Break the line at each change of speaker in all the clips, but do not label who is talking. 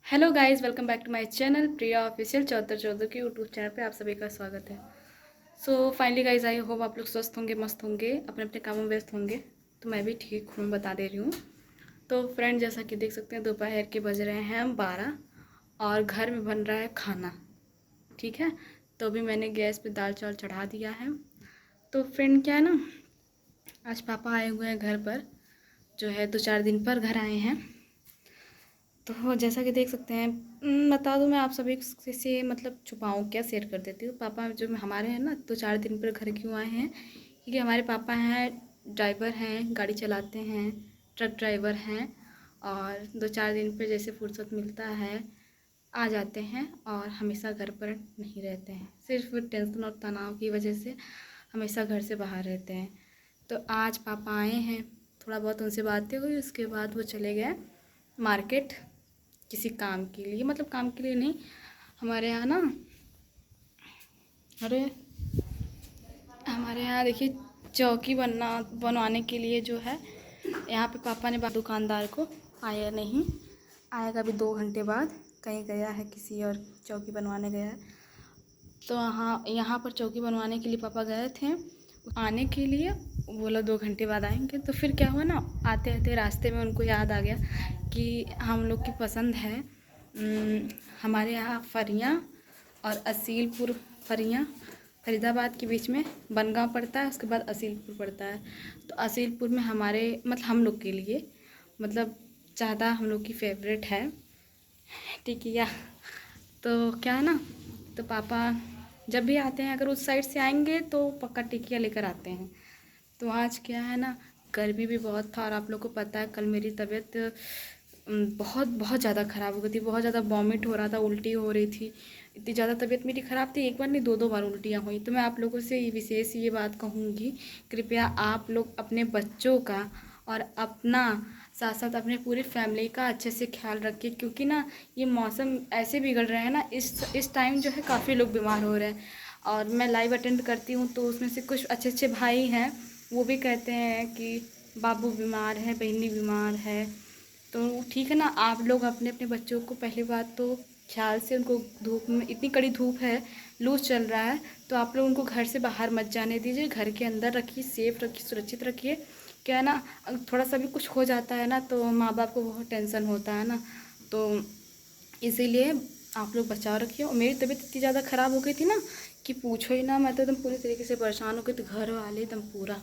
Hello guys, welcome back to my channel Priya official चौधर चौधर के यूट्यूब चैनल पे आप सभी का स्वागत है। So finally guys, I hope आप लोग स्वस्थ होंगे, मस्त होंगे, अपने अपने कामों में व्यस्त होंगे। तो मैं भी ठीक हूँ, बता दे रही हूँ। तो फ्रेंड, जैसा कि देख सकते हैं, दोपहर के बज रहे हैं 12 और घर में बन रहा है खाना। ठीक है, तो अभी मैंने गैस पे दाल चावल चढ़ा दिया है। तो फ्रेंड, क्या है ना, आज पापा आए हुए हैं घर पर, जो है 2-4 दिन पर घर आए हैं। तो जैसा कि देख सकते हैं, बता दूं मैं आप सभी से मतलब छुपाऊं क्या, शेयर कर देती हूँ। पापा जो हमारे हैं ना, 2-4 दिन पर घर क्यों आए हैं, क्योंकि हमारे पापा हैं, ड्राइवर हैं, गाड़ी चलाते हैं, ट्रक ड्राइवर हैं। और 2-4 दिन पर जैसे फुर्सत मिलता है आ जाते हैं, और हमेशा घर पर नहीं रहते हैं। सिर्फ टेंशन और तनाव की वजह से हमेशा घर से बाहर रहते हैं। तो आज पापा आए हैं, थोड़ा बहुत उनसे बातें हुई, उसके बाद वो चले गए मार्केट किसी काम के लिए। मतलब काम के लिए नहीं, हमारे यहाँ ना, अरे हमारे यहाँ देखिए, चौकी बनवाने के लिए जो है, यहाँ पे पापा ने दुकानदार को, आया नहीं, आएगा अभी 2 घंटे बाद। कहीं गया है, किसी और चौकी बनवाने गया है। तो यहाँ पर चौकी बनवाने के लिए पापा गए थे। आने के लिए बोला 2 घंटे बाद आएंगे। तो फिर क्या हुआ ना, आते आते रास्ते में उनको याद आ गया कि हम लोग की पसंद है हमारे यहाँ फरियाँ और असीलपुर। फरियाँ फरीदाबाद के बीच में बनगांव पड़ता है, उसके बाद असीलपुर पड़ता है। तो असीलपुर में हमारे मतलब हम लोग के लिए मतलब ज़्यादा हम लोग की फेवरेट है टिकिया। तो क्या है ना, तो पापा जब भी आते हैं, अगर उस साइड से आएंगे तो पक्का टिकिया लेकर आते हैं। तो आज क्या है ना, गर्मी भी बहुत था, और आप लोग को पता है कल मेरी तबीयत बहुत बहुत ज़्यादा ख़राब हो गई थी। बहुत ज़्यादा वॉमिट हो रहा था, उल्टी हो रही थी। इतनी ज़्यादा तबीयत मेरी ख़राब थी, एक बार नहीं 2-2 बार उल्टियाँ हुई। तो मैं आप लोगों से विशेष ये बात कहूँगी, कृपया आप लोग अपने बच्चों का और अपना साथ साथ अपने पूरी फैमिली का अच्छे से ख्याल रखिए। क्योंकि ना, ये मौसम ऐसे बिगड़ रहा है ना, इस टाइम जो है काफ़ी लोग बीमार हो रहे हैं। और मैं लाइव अटेंड करती हूँ, तो उसमें से कुछ अच्छे अच्छे भाई हैं, वो भी कहते हैं कि बाबू बीमार है, बहनी बीमार है। तो ठीक है ना, आप लोग अपने अपने बच्चों को पहली बात तो ख्याल से, उनको धूप में, इतनी कड़ी धूप है, लू चल रहा है, तो आप लोग उनको घर से बाहर मत जाने दीजिए। घर के अंदर रखिए, सेफ रखिए, सुरक्षित रखिए। क्या है ना, थोड़ा सा भी कुछ हो जाता है ना, तो माँ बाप को बहुत टेंशन होता है ना। तो इसीलिए आप लोग बचाव रखिए। और मेरी तबीयत इतनी ज़्यादा ख़राब हो गई थी ना कि पूछो ही ना, मैं तो एकदम पूरी तरीके से परेशान हो गई थी, घर वाले एकदम पूरा।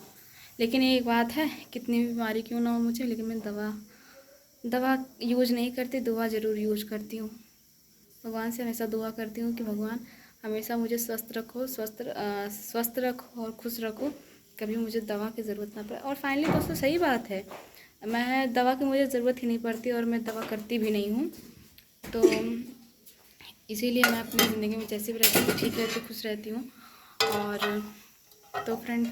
लेकिन एक बात है, कितनी भी बीमारी क्यों ना हो मुझे, लेकिन मैं दवा दवा यूज़ नहीं करती, दुआ ज़रूर यूज़ करती हूँ। भगवान से हमेशा दुआ करती हूँ कि भगवान हमेशा मुझे स्वस्थ रखो, स्वस्थ रखो और खुश रखो, कभी मुझे दवा की ज़रूरत ना पड़े। और फाइनली दोस्तों, सही बात है, मैं दवा की मुझे ज़रूरत ही नहीं पड़ती, और मैं दवा करती भी नहीं हूँ। तो इसीलिए मैं अपनी ज़िंदगी में जैसे भी रहती हूँ, ठीक रहती हूँ, खुश रहती हूँ। और तो फ्रेंड,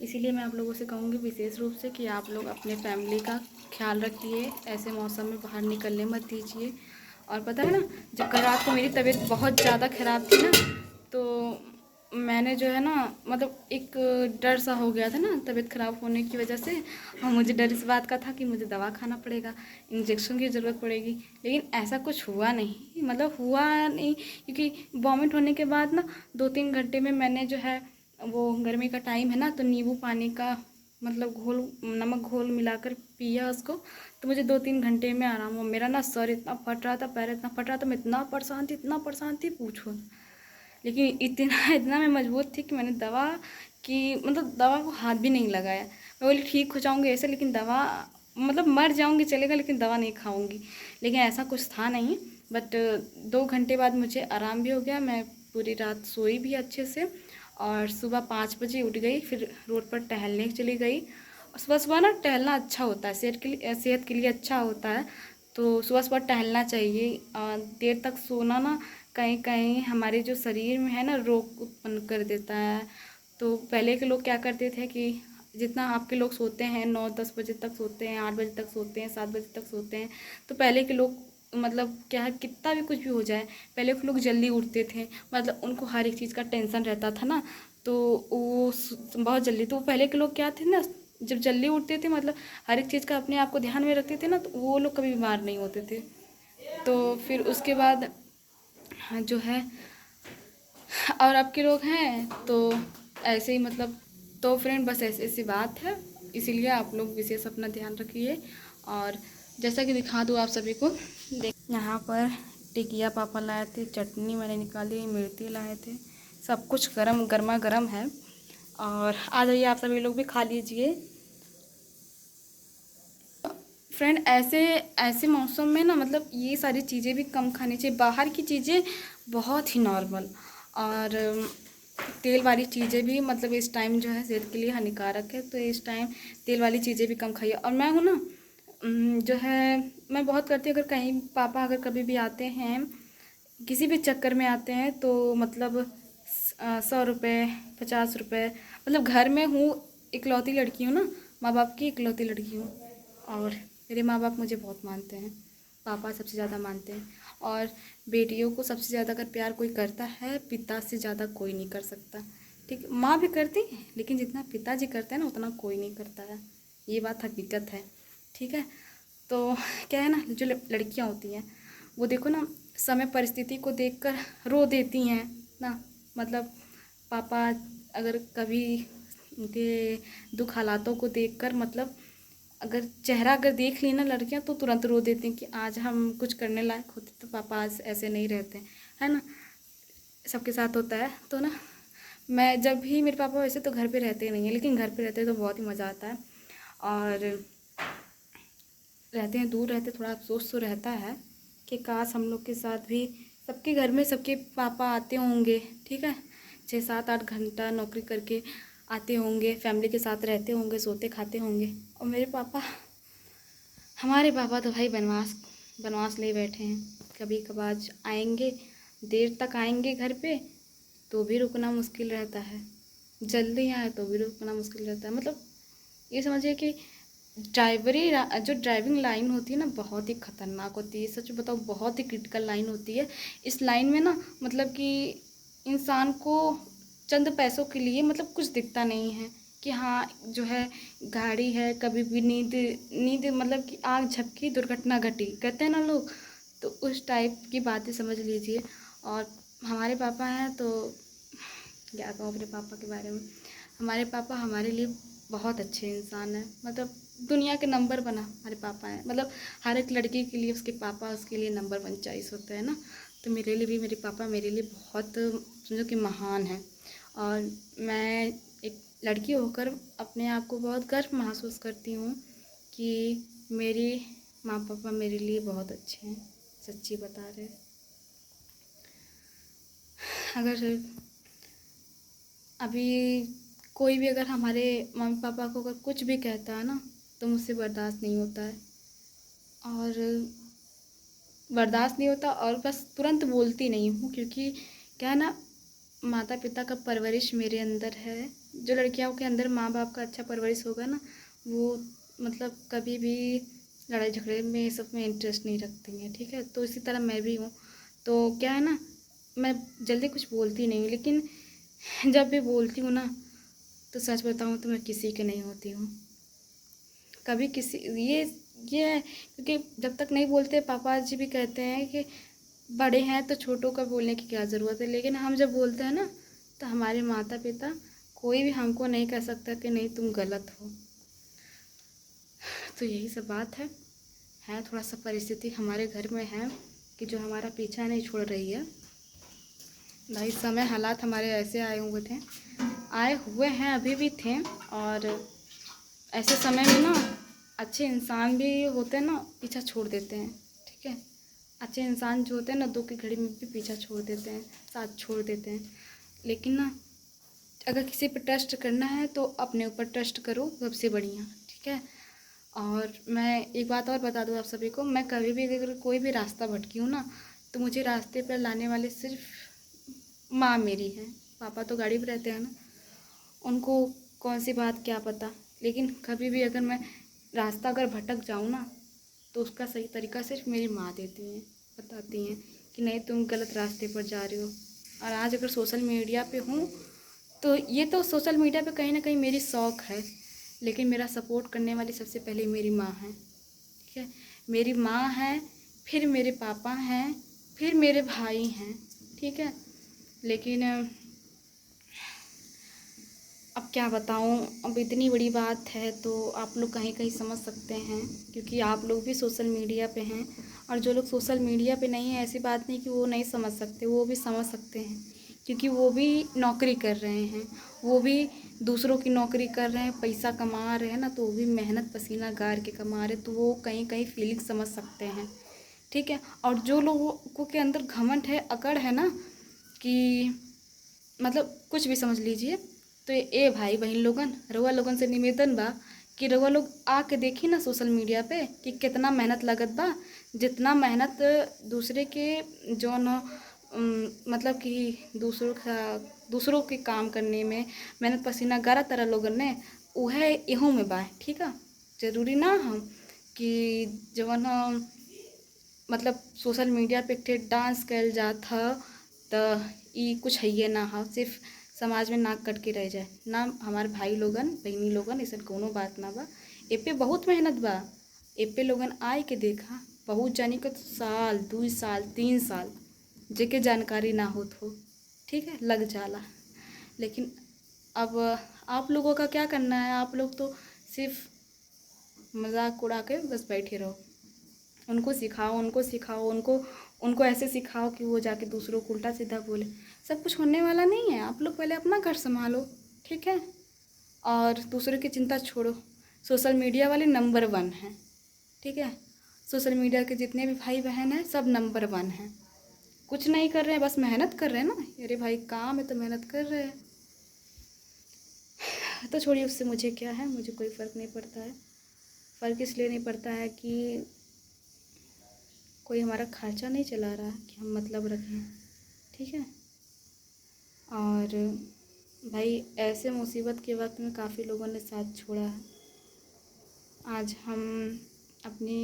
इसीलिए मैं आप लोगों से कहूँगी विशेष रूप से कि आप लोग अपने फैमिली का ख्याल रखिए, ऐसे मौसम में बाहर निकलने मत दीजिए। और पता है ना, जब कल रात को मेरी तबीयत बहुत ज़्यादा ख़राब थी ना, तो मैंने जो है ना, मतलब एक डर सा हो गया था ना तबीयत ख़राब होने की वजह से। और मुझे डर इस बात का था कि मुझे दवा खाना पड़ेगा, इंजेक्शन की ज़रूरत पड़ेगी। लेकिन ऐसा कुछ हुआ नहीं, मतलब हुआ नहीं, क्योंकि वॉमिट होने के बाद ना 2-3 घंटे में मैंने जो है, वो गर्मी का टाइम है ना, तो नींबू पानी का मतलब घोल, नमक घोल मिलाकर पिया उसको। तो मुझे 2-3 घंटे में आराम हुआ। मेरा ना सर इतना फट रहा था, पैर इतना फट रहा था, मैं इतना परेशान थी पूछो। लेकिन इतना इतना मैं मजबूत थी कि मैंने दवा की, मतलब दवा को हाथ भी नहीं लगाया। मैं बोली ठीक हो जाऊंगी ऐसे, लेकिन दवा, मतलब मर जाऊंगी चलेगा, लेकिन दवा नहीं खाऊंगी। लेकिन ऐसा कुछ था नहीं। बट 2 घंटे बाद मुझे आराम भी हो गया, मैं पूरी रात सोई भी अच्छे से। और सुबह 5 बजे उठ गई, फिर रोड पर टहलने चली गई। सुबह सुबह ना टहलना अच्छा होता है, सेहत के लिए अच्छा होता है। तो सुबह सुबह टहलना चाहिए। देर तक सोना ना कहीं कहीं हमारे जो शरीर में है ना, रोग उत्पन्न कर देता है। तो पहले के लोग क्या करते थे कि जितना आपके लोग सोते हैं, 9-10 बजे तक सोते हैं, 8 बजे तक सोते हैं, 7 बजे तक सोते हैं। तो पहले के लोग मतलब क्या है, कितना भी कुछ भी हो जाए, पहले के लोग जल्दी उठते थे। मतलब उनको हर एक चीज़ का टेंशन रहता था ना, तो वो बहुत जल्दी, तो पहले के लोग क्या थे ना, जब जल्दी उठते थे, मतलब हर एक चीज़ का अपने आप को ध्यान में रखते थे ना, तो वो लोग कभी बीमार नहीं होते थे। तो फिर उसके बाद जो है और आपके लोग हैं तो ऐसे ही मतलब। तो फ्रेंड बस ऐसी ऐसी बात है, इसीलिए आप लोग विशेष अपना ध्यान रखिए। और जैसा कि दिखा दूँ आप सभी को, देख यहाँ पर टिकिया पापा लाए थे, चटनी मैंने निकाली, मिर्ची लाए थे, सब कुछ गर्मा गर्म है। और आ जाइए आप सभी लोग भी खा लीजिए। फ्रेंड ऐसे ऐसे मौसम में ना मतलब ये सारी चीज़ें भी कम खानी चाहिए, बाहर की चीज़ें बहुत ही नॉर्मल, और तेल वाली चीज़ें भी मतलब इस टाइम जो है सेहत के लिए हानिकारक है, तो इस टाइम तेल वाली चीज़ें भी कम खाइए। और मैं हूँ ना जो है मैं बहुत करती हूँ, अगर कहीं पापा अगर कभी भी आते हैं, किसी भी चक्कर में आते हैं, तो मतलब 100 रुपये 50 रुपये, मतलब घर में हूँ, इकलौती लड़की हूँ ना, माँ बाप की इकलौती लड़की हूँ, और मेरे माँ बाप मुझे बहुत मानते हैं, पापा सबसे ज़्यादा मानते हैं। और बेटियों को सबसे ज़्यादा अगर प्यार कोई करता है, पिता से ज़्यादा कोई नहीं कर सकता। ठीक, माँ भी करती है, लेकिन जितना पिताजी करते हैं ना उतना कोई नहीं करता है, ये बात हकीकत है। ठीक है, तो क्या है ना, जो लड़कियाँ होती हैं वो देखो ना, समय परिस्थिति को देखकर रो देती हैं ना, मतलब पापा अगर कभी उनके दुख हालातों को देखकर, मतलब अगर चेहरा अगर देख ली ना लड़कियां, तो तुरंत रो देती हैं कि आज हम कुछ करने लायक होते तो पापा आज ऐसे नहीं रहते, है ना। सबके साथ होता है, तो ना मैं जब भी, मेरे पापा वैसे तो घर पे रहते नहीं हैं, लेकिन घर पे रहते हैं तो बहुत ही मज़ा आता है। और रहते हैं, दूर रहते, थोड़ा अफसोस तो रहता है कि काश हम लोग के साथ भी, सबके घर में सबके पापा आते होंगे, ठीक है, 6 7 8 घंटा नौकरी करके आते होंगे, फैमिली के साथ रहते होंगे, सोते खाते होंगे। और मेरे पापा, हमारे पापा तो भाई बनवास बनवास ले बैठे हैं, कभी कभार आएंगे, देर तक आएंगे घर पे तो भी रुकना मुश्किल रहता है, जल्दी आए तो भी रुकना मुश्किल रहता है। मतलब ये समझिए कि जो ड्राइविंग लाइन होती है ना, बहुत ही ख़तरनाक होती है, सच बताओ बहुत ही क्रिटिकल लाइन होती है। इस लाइन में ना मतलब कि इंसान को चंद पैसों के लिए मतलब कुछ दिखता नहीं है कि हाँ जो है गाड़ी है, कभी भी नींद नींद मतलब कि आँख झपकी दुर्घटना घटी, कहते हैं ना लोग, तो उस टाइप की बातें समझ लीजिए। और हमारे पापा हैं तो क्या कहूँ अपने पापा के बारे में, हमारे पापा हमारे लिए बहुत अच्छे इंसान हैं, मतलब दुनिया के नंबर 1 हमारे पापा हैं। मतलब हर एक लड़की के लिए उसके पापा उसके लिए नंबर 1 चॉइस होता है ना, तो मेरे लिए भी मेरे पापा मेरे लिए बहुत समझो कि महान है। और मैं एक लड़की होकर अपने आप को बहुत गर्व महसूस करती हूँ कि मेरी माँ पापा मेरे लिए बहुत अच्छे हैं, सच्ची बता रहे। अगर अभी कोई भी अगर हमारे मम्मी पापा को अगर कुछ भी कहता है ना, तो मुझसे बर्दाश्त नहीं होता है, और बर्दाश्त नहीं होता, और बस तुरंत बोलती नहीं हूँ, क्योंकि क्या है ना, माता पिता का परवरिश मेरे अंदर है। जो लड़कियों के अंदर माँ बाप का अच्छा परवरिश होगा ना, वो मतलब कभी भी लड़ाई झगड़े में ये सब में इंटरेस्ट नहीं रखती हैं, ठीक है। तो इसी तरह मैं भी हूँ, तो क्या है ना, मैं जल्दी कुछ बोलती नहीं हूँ, लेकिन जब भी बोलती हूँ ना, तो सच बताऊँ तो मैं किसी की नहीं होती हूँ कभी किसी, ये है क्योंकि जब तक नहीं बोलते, पापा जी भी कहते हैं कि बड़े हैं तो छोटों का बोलने की क्या ज़रूरत है, लेकिन हम जब बोलते हैं ना, तो हमारे माता पिता कोई भी हमको नहीं कह सकता कि नहीं तुम गलत हो। तो यही सब बात है थोड़ा सा परिस्थिति हमारे घर में है कि जो हमारा पीछा नहीं छोड़ रही है। भाई समय हालात हमारे ऐसे आए हुए हैं, अभी भी थे। और ऐसे समय में ना अच्छे इंसान भी होते हैं ना, पीछा छोड़ देते हैं, ठीक है। अच्छे इंसान जो होते हैं ना, दुख की घड़ी में भी पीछा छोड़ देते हैं, साथ छोड़ देते हैं। लेकिन ना अगर किसी पर ट्रस्ट करना है तो अपने ऊपर ट्रस्ट करो, सबसे बढ़िया, ठीक है। और मैं एक बात और बता दूँ आप सभी को, मैं कभी भी अगर कोई भी रास्ता भटकी हूँ ना, तो मुझे रास्ते पर लाने वाले सिर्फ माँ मेरी है। पापा तो गाड़ी पर रहते हैं ना, उनको कौन सी बात क्या पता, लेकिन कभी भी अगर मैं रास्ता अगर भटक जाऊँ ना, तो उसका सही तरीका सिर्फ मेरी माँ देती हैं, बताती हैं कि नहीं तुम गलत रास्ते पर जा रहे हो। और आज अगर सोशल मीडिया पे हूँ, तो ये तो सोशल मीडिया पे कहीं ना कहीं मेरी शौक़ है, लेकिन मेरा सपोर्ट करने वाली सबसे पहले मेरी माँ है, ठीक है। मेरी माँ है, फिर मेरे पापा हैं, फिर मेरे भाई हैं, ठीक है। लेकिन अब क्या बताऊँ, अब इतनी बड़ी बात है तो आप लोग कहीं कहीं समझ सकते हैं, क्योंकि आप लोग भी सोशल मीडिया पे हैं। और जो लोग सोशल मीडिया पे नहीं है, ऐसी बात नहीं कि वो नहीं समझ सकते, वो भी समझ सकते हैं, क्योंकि वो भी नौकरी कर रहे हैं, वो भी दूसरों की नौकरी कर रहे हैं, पैसा कमा रहे हैं ना, तो वो भी मेहनत पसीना गार के कमा रहे, तो वो कहीं कहीं फीलिंग समझ सकते हैं, ठीक है। और जो लोगों के अंदर घमंड है, अकड़ है ना, कि मतलब कुछ भी समझ लीजिए, तो ये भाई बहन लोगन, रउआ लोगन से निवेदन बा कि रउआ लोग आके देखी ना सोशल मीडिया पे कि कितना मेहनत लगत बा। जितना मेहनत दूसरे के जो न मतलब कि दूसरों के काम करने में मेहनत पसीना गारा तरह लोगन ने, उहे इहों में बा, ठीक है। जरूरी ना हम कि जवन मतलब सोशल मीडिया पे के डांस कल जात ह त ई कुछ है ना ह, सिर्फ समाज में नाक कट के रह जाए ना। हमारे भाई लोगन बहनी लोगन ऐसा कोनो बात ना बा, ए पे बहुत मेहनत बा। ए पे लोगन आए के देखा, बहुत जानी के तो साल 2 साल 3 साल जेके जानकारी ना होत हो, ठीक है, लग जाला। लेकिन अब आप लोगों का क्या करना है, आप लोग तो सिर्फ मजाक उड़ा के बस बैठे रहो। उनको सिखाओ, उनको सिखाओ, उनको उनको ऐसे सिखाओ कि वो जाके दूसरों को उल्टा सीधा बोले। सब कुछ होने वाला नहीं है, आप लोग पहले अपना घर संभालो, ठीक है। और दूसरों की चिंता छोड़ो। सोशल मीडिया वाले नंबर 1 हैं, ठीक है। सोशल मीडिया के जितने भी भाई बहन हैं सब नंबर 1 हैं। कुछ नहीं कर रहे हैं, बस मेहनत कर रहे हैं ना। अरे भाई काम है तो मेहनत कर रहे हैं, तो छोड़िए, उससे मुझे क्या है, मुझे कोई फ़र्क नहीं पड़ता है। फ़र्क इसलिए नहीं पड़ता है कि कोई हमारा खर्चा नहीं चला रहा है कि हम मतलब रखें, ठीक है। और भाई ऐसे मुसीबत के वक्त में काफ़ी लोगों ने साथ छोड़ा है। आज हम अपनी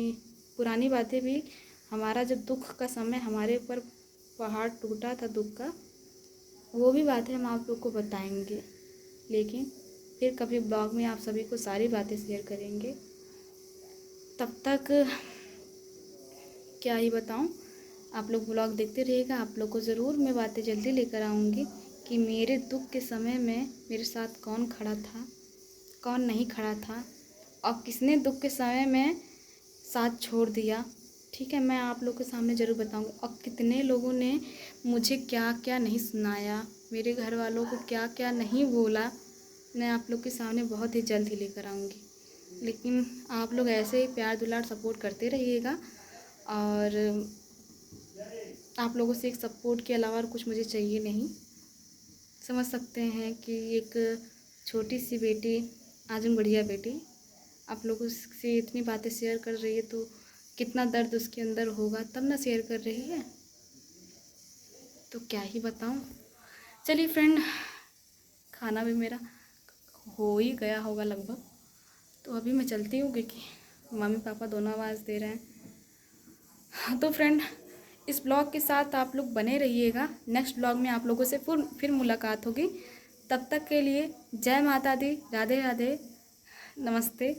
पुरानी बातें भी, हमारा जब दुख का समय हमारे ऊपर पहाड़ टूटा था दुख का, वो भी बातें हम आप लोग को बताएंगे। लेकिन फिर कभी ब्लॉग में आप सभी को सारी बातें शेयर करेंगे। तब तक क्या ही बताऊं, आप लोग ब्लॉग देखते रहिएगा। आप लोग को ज़रूर मैं बातें जल्दी लेकर आऊँगी कि मेरे दुख के समय में मेरे साथ कौन खड़ा था, कौन नहीं खड़ा था, और किसने दुख के समय में साथ छोड़ दिया, ठीक है। मैं आप लोग के सामने ज़रूर बताऊँगी। और कितने लोगों ने मुझे क्या क्या नहीं सुनाया, मेरे घर वालों को क्या क्या नहीं बोला, मैं आप लोग के सामने बहुत ही जल्द ही लेकर आऊँगी। लेकिन आप लोग ऐसे ही प्यार दुलार सपोर्ट करते रहिएगा। और आप लोगों से एक सपोर्ट के अलावा और कुछ मुझे चाहिए नहीं। समझ सकते हैं कि एक छोटी सी बेटी, आजम बढ़िया बेटी, आप लोगों से इतनी बातें शेयर कर रही है, तो कितना दर्द उसके अंदर होगा, तब ना शेयर कर रही है। तो क्या ही बताऊं। चलिए फ्रेंड, खाना भी मेरा हो ही गया होगा लगभग, तो अभी मैं चलती हूँ, क्योंकि मम्मी पापा दोनों आवाज़ दे रहे हैं। तो फ्रेंड, इस ब्लॉग के साथ आप लोग बने रहिएगा। नेक्स्ट ब्लॉग में आप लोगों से फिर मुलाकात होगी। तब तक के लिए जय माता दी, राधे राधे, नमस्ते।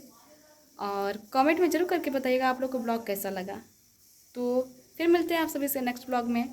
और कमेंट में ज़रूर करके बताइएगा आप लोग को ब्लॉग कैसा लगा। तो फिर मिलते हैं आप सभी से नेक्स्ट ब्लॉग में।